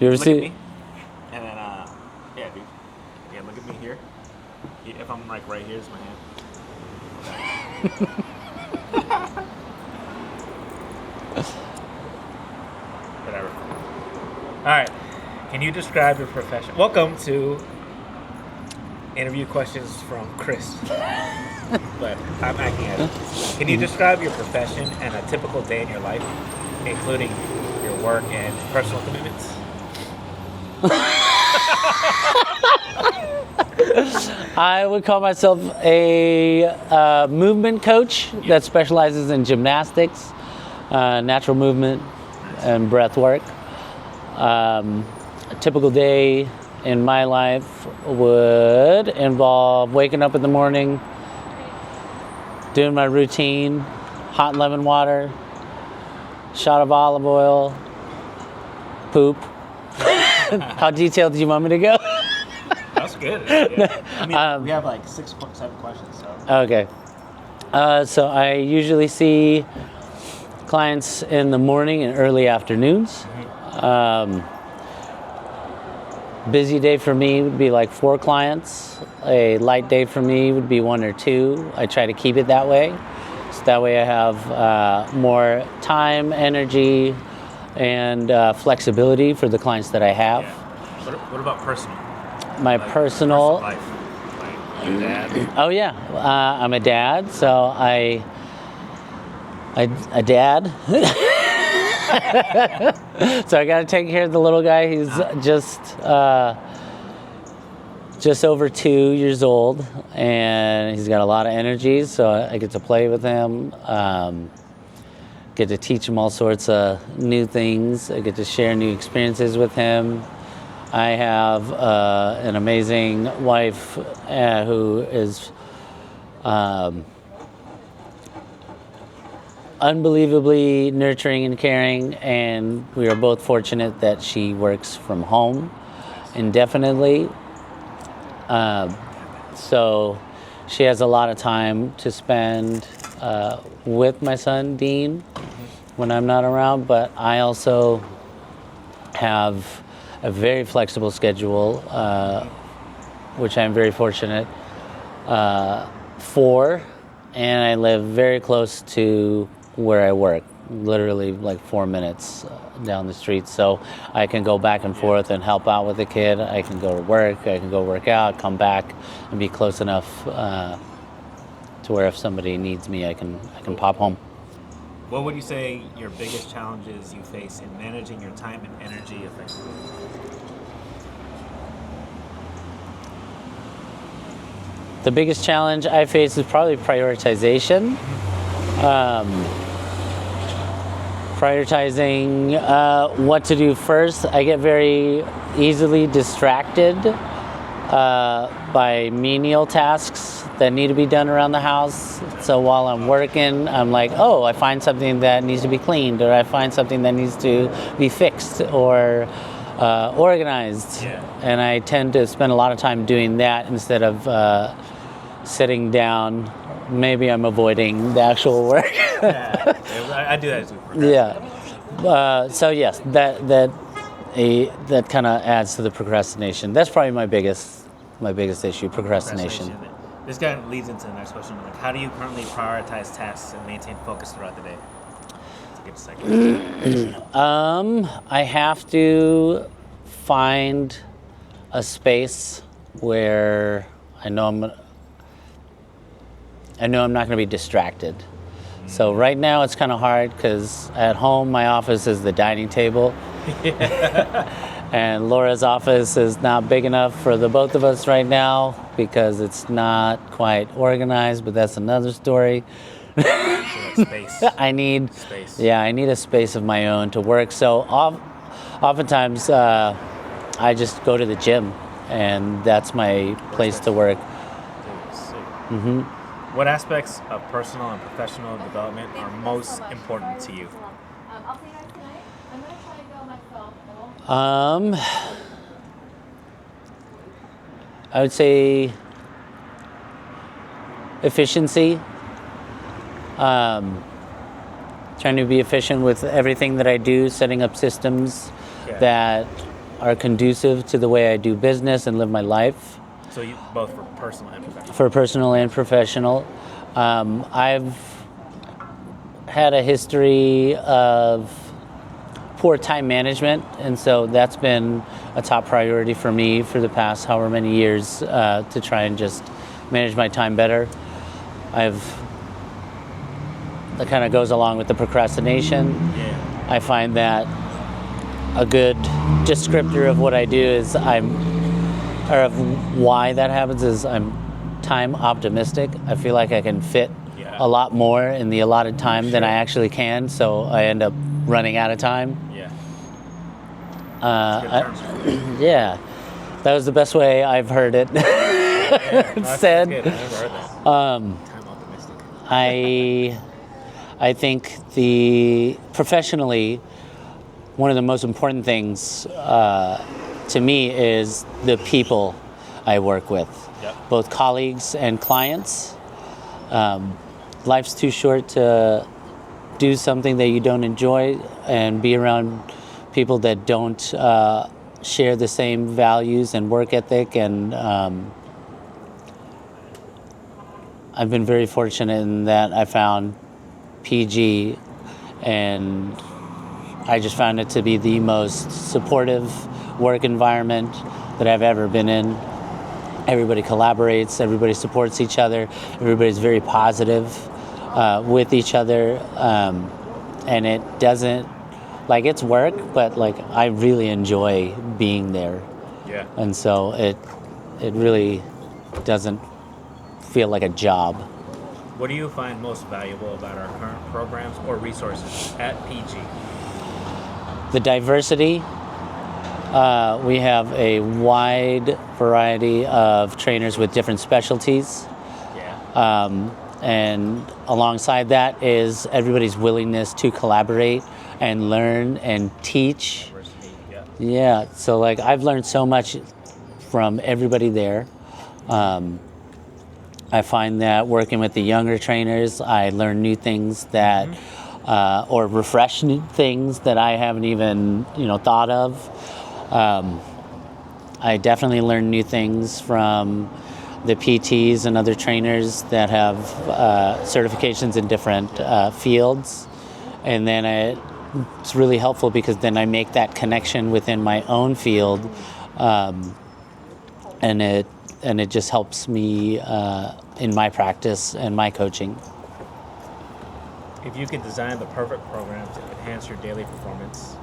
You ever Look at see? me. And then, yeah, dude. Yeah, look at me here. If I'm like right here is my hand. Whatever. All right. Can you describe your profession? Welcome to interview questions from Chris. But I'm acting as it. Can you describe your profession and a typical day in your life, including your work and personal commitments? I would call myself a movement coach that specializes in gymnastics, natural movement, and breath work. A typical day in my life would involve waking up in the morning, doing my routine, hot lemon water, shot of olive oil, poop. How detailed do you want me to go? That's good. Yeah. I mean, we have like 7 questions. So. Okay. So I usually see clients in the morning and early afternoons. Busy day for me would be like 4 clients. A light day for me would be 1 or 2. I try to keep it that way. So that way I have more time, energy, and flexibility for the clients that I have. Yeah. What about personal? My Like, personal life. Like your dad. Oh yeah, I'm a dad, so I a dad. So I got to take care of the little guy. He's just over 2 years old, and he's got a lot of energy. So I get to play with him, get to teach him all sorts of new things. I get to share new experiences with him. I have an amazing wife who is unbelievably nurturing and caring, and we are both fortunate that she works from home indefinitely. So she has a lot of time to spend with my son, Dean, when I'm not around, but I also have a very flexible schedule, which I'm very fortunate for, and I live very close to where I work, literally like 4 minutes down the street, so I can go back and forth and help out with the kid. I can go to work, I can go work out, come back, and be close enough to where if somebody needs me, I can pop home. What would you say your biggest challenges you face in managing your time and energy effectively? The biggest challenge I face is probably prioritization. Prioritizing what to do first. I get very easily distracted by menial tasks that need to be done around the house. So while I'm working, I'm like, oh, I find something that needs to be cleaned, or I find something that needs to be fixed or organized. Yeah. And I tend to spend a lot of time doing that instead of sitting down. Maybe I'm avoiding the actual work. Yeah, I do that too. Yeah. So yes, that kind of adds to the procrastination. That's probably my biggest issue, procrastination. This kind of leads into the next question. Like, how do you currently prioritize tasks and maintain focus throughout the day? That's a good second. I have to find a space where I know I'm not going to be distracted. So right now it's kind of hard because at home my office is the dining table. And Laura's office is not big enough for the both of us right now because it's not quite organized, but that's another story. Space. I need Space. Yeah, I need a space of my own to work. So oftentimes I just go to the gym, and that's my place to work. Dude, sick. Mm-hmm. What aspects of personal and professional development are most important to you? I would say efficiency. Trying to be efficient with everything that I do, setting up systems that are conducive to the way I do business and live my life, So you both for personal and professional. for personal and professional. I've had a history of poor time management, and so that's been a top priority for me for the past however many years, to try and just manage my time better. That kind of goes along with the procrastination. Yeah. I find that a good descriptor of what I do is of why that happens is I'm time optimistic. I feel like I can fit a lot more in the allotted time than I actually can, so I end up running out of time. Yeah. Yeah, that was the best way I've heard it said. Good. I never heard that. Time optimistic. I think professionally, one of the most important things to me is the people I work with, both colleagues and clients. Life's too short to do something that you don't enjoy and be around people that don't share the same values and work ethic. And I've been very fortunate in that I found PG, and I just found it to be the most supportive work environment that I've ever been in. Everybody collaborates, everybody supports each other, everybody's very positive with each other, and it doesn't, like, it's work, but like I really enjoy being there. Yeah. And so it really doesn't feel like a job. What do you find most valuable about our current programs or resources at PG? The diversity. We have a wide variety of trainers with different specialties. Yeah. And alongside that is everybody's willingness to collaborate and learn and teach. Diversity. Yeah. Yeah, so like I've learned so much from everybody there. I find that working with the younger trainers, I learn new things that, or refresh new things that I haven't even, thought of. I definitely learn new things from the PTs and other trainers that have certifications in different fields, and then it's really helpful because then I make that connection within my own field, and it just helps me in my practice and my coaching. If you could design the perfect program to enhance your daily performance,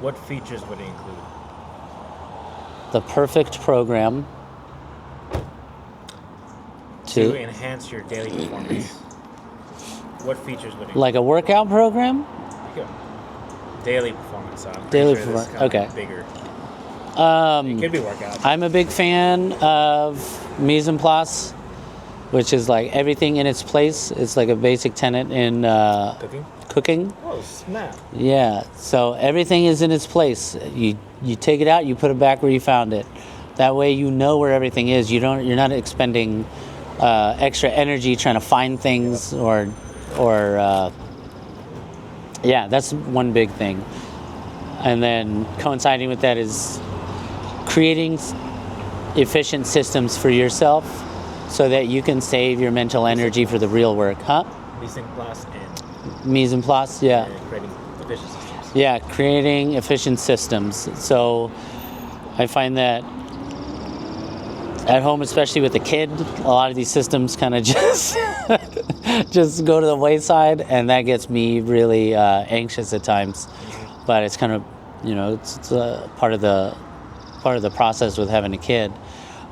what features would it include? The perfect program To enhance your daily performance, what features would it include? like a workout program? Daily performance. So I'm pretty Daily sure this is performance, kinda okay. Bigger. It could be workout. I'm a big fan of mise en place, which is like everything in its place. It's like a basic tenet in cooking. Oh, snap. Yeah, so everything is in its place. You take it out, you put it back where you found it. That way you know where everything is. You're not expending extra energy trying to find things or that's one big thing. And then coinciding with that is creating efficient systems for yourself so that you can save your mental energy for the real work. Mise en place Mise en place, yeah. and creating efficient systems. Yeah, creating efficient systems. So I find that at home, especially with a kid, a lot of these systems kind of just go to the wayside, and that gets me really anxious at times. But it's kind of, it's a part of the process with having a kid.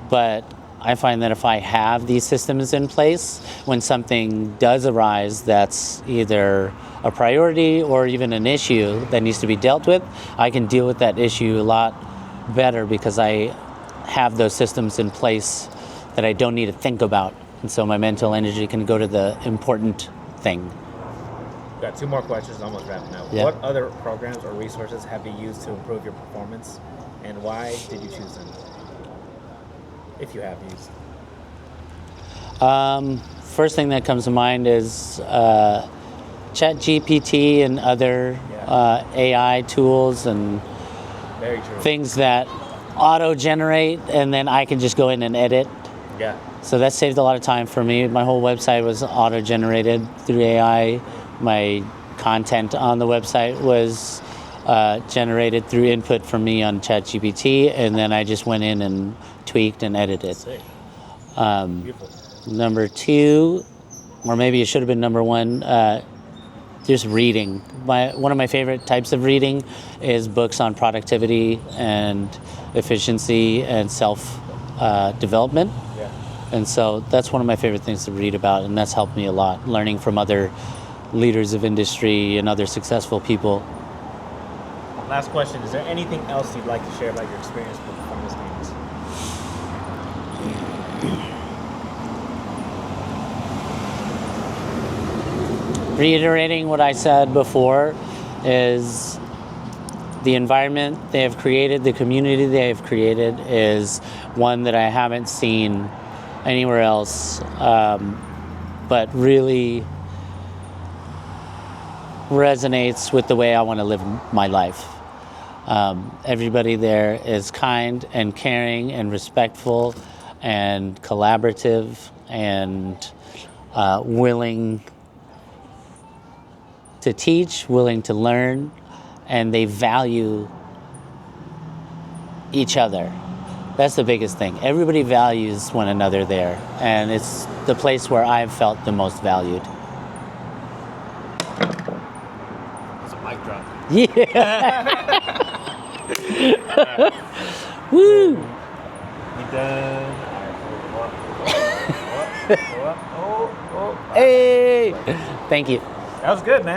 But I find that if I have these systems in place, when something does arise that's either a priority or even an issue that needs to be dealt with, I can deal with that issue a lot better because I have those systems in place that I don't need to think about. And so my mental energy can go to the important thing. Got two more questions, almost wrapping up. Yeah. What other programs or resources have you used to improve your performance, and why did you choose them? If you have used. First thing that comes to mind is ChatGPT and other AI tools, and Very true. things that auto-generate, and then I can just go in and edit. Yeah. So that saved a lot of time for me. My whole website was auto-generated through AI. My content on the website was generated through input from me on ChatGPT, and then I just went in and tweaked and edited. Sick. Beautiful. Number two, or maybe it should have been number one, just reading. One of my favorite types of reading is books on productivity and efficiency and self-development. Yeah. And so that's one of my favorite things to read about, and that's helped me a lot, learning from other leaders of industry and other successful people. Last question. Is there anything else you'd like to share about your experience from this games? Reiterating what I said before is the environment they have created, the community they have created is one that I haven't seen anywhere else, but really resonates with the way I want to live my life. Everybody there is kind and caring and respectful and collaborative and willing to teach, willing to learn, and they value each other. That's the biggest thing. Everybody values one another there, and it's the place where I've felt the most valued. It's a mic drop. Yeah. Woo! You done? Alright, go up. Hey! Thank you. That was good, man.